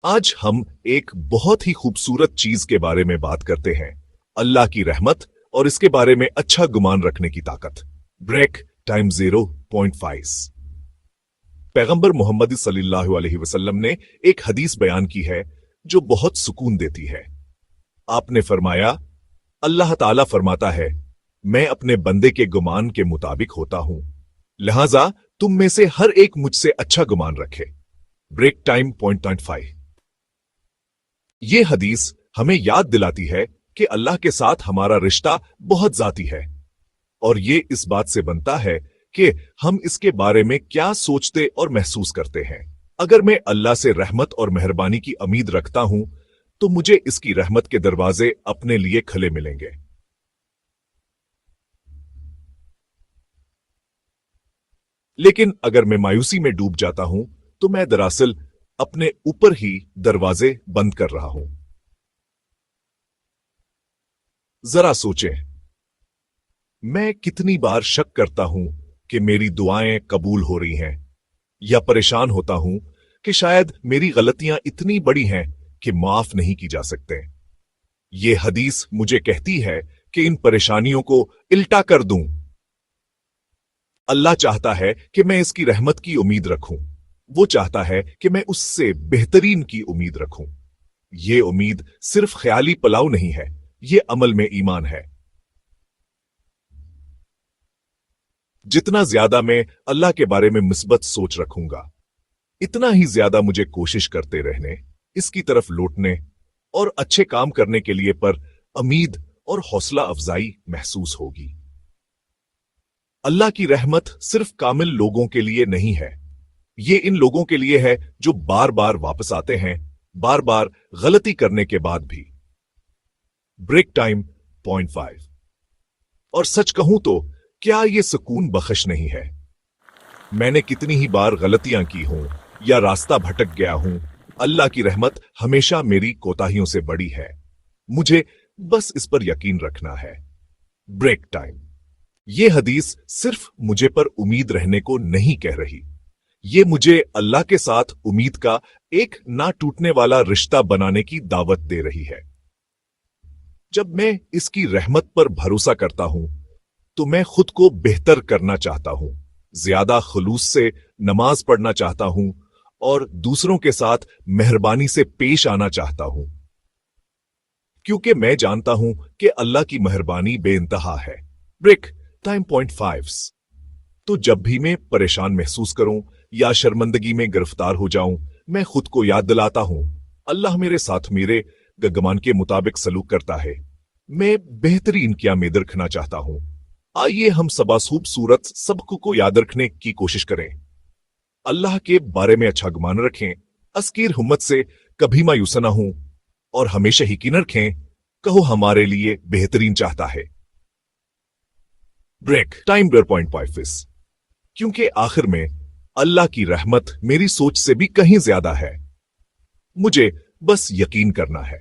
आज हम एक बहुत ही खूबसूरत चीज के बारे में बात करते हैं, अल्लाह की रहमत और इसके बारे में अच्छा गुमान रखने की ताकत। Break time 0.5। पैगंबर मोहम्मद सल्लल्लाहु अलैहि वसल्लम ने एक हदीस बयान की है जो बहुत सुकून देती है। आपने फरमाया, अल्लाह ताला फरमाता है, मैं अपने बंदे के गुमान के मुताबिक होता हूं, लिहाजा तुम में से हर एक मुझसे अच्छा गुमान रखे। Break time 0.5। ये हदीस हमें याद दिलाती है कि अल्लाह के साथ हमारा रिश्ता बहुत जाती है और ये इस बात से बनता है कि हम इसके बारे में क्या सोचते और महसूस करते हैं। अगर मैं अल्लाह से रहमत और मेहरबानी की उम्मीद रखता हूं तो मुझे इसकी रहमत के दरवाजे अपने लिए खुले मिलेंगे। लेकिन अगर मैं मायूसी में डूब जाता हूं तो मैं दरअसल अपने ऊपर ही दरवाजे बंद कर रहा हूं। जरा सोचें, मैं कितनी बार शक करता हूं कि मेरी दुआएं कबूल हो रही हैं, या परेशान होता हूं कि शायद मेरी गलतियां इतनी बड़ी हैं कि माफ नहीं की जा सकते। ये हदीस मुझे कहती है कि इन परेशानियों को इल्टा कर दूं। अल्लाह चाहता है कि मैं इसकी रहमत की उम्मीद रखूं। वो चाहता है कि मैं उससे बेहतरीन की उम्मीद रखूं। ये उम्मीद सिर्फ ख्याली पलाव नहीं है, ये अमल में ईमान है। जितना ज्यादा मैं अल्लाह के बारे में मुस्बत सोच रखूंगा, इतना ही ज्यादा मुझे कोशिश करते रहने, इसकी तरफ लौटने और अच्छे काम करने के लिए पर उम्मीद और हौसला अफजाई महसूस होगी। अल्लाह की रहमत सिर्फ कामिल लोगों के लिए नहीं है, ये इन लोगों के लिए है जो बार बार वापस आते हैं, बार बार गलती करने के बाद भी। Break time 0.5। और सच कहूं तो क्या यह सुकून बख्श नहीं है? मैंने कितनी ही बार गलतियां की हों या रास्ता भटक गया हूं, अल्लाह की रहमत हमेशा मेरी कोताहियों से बड़ी है। मुझे बस इस पर यकीन रखना है। Break time. यह हदीस सिर्फ मुझे पर उम्मीद रहने को नहीं कह रही, ये मुझे अल्लाह के साथ उम्मीद का एक ना टूटने वाला रिश्ता बनाने की दावत दे रही है। जब मैं इसकी रहमत पर भरोसा करता हूं तो मैं खुद को बेहतर करना चाहता हूं, ज्यादा खुलूस से नमाज पढ़ना चाहता हूं और दूसरों के साथ मेहरबानी से पेश आना चाहता हूं, क्योंकि मैं जानता हूं कि अल्लाह की मेहरबानी बेइंतहा है। Break time 0.5। तो जब भी मैं परेशान महसूस करूं या शर्मिंदगी में गिरफ्तार हो जाऊं, मैं खुद को याद दिलाता हूं, अल्लाह मेरे साथ मेरे गगमान के मुताबिक सलूक करता है। मैं बेहतरीन क्या में रखना चाहता हूं। आइए हम खूबसूरत सबक को याद रखने की कोशिश करें। अल्लाह के बारे में अच्छा गुमान रखें, अस्कीर हुम्मत से कभी मायूस ना हूं और हमेशा यकीन रखें, कहो हमारे लिए बेहतरीन चाहता है। Break time 0.5। क्योंकि आखिर में अल्लाह की रहमत मेरी सोच से भी कहीं ज्यादा है। मुझे बस यकीन करना है।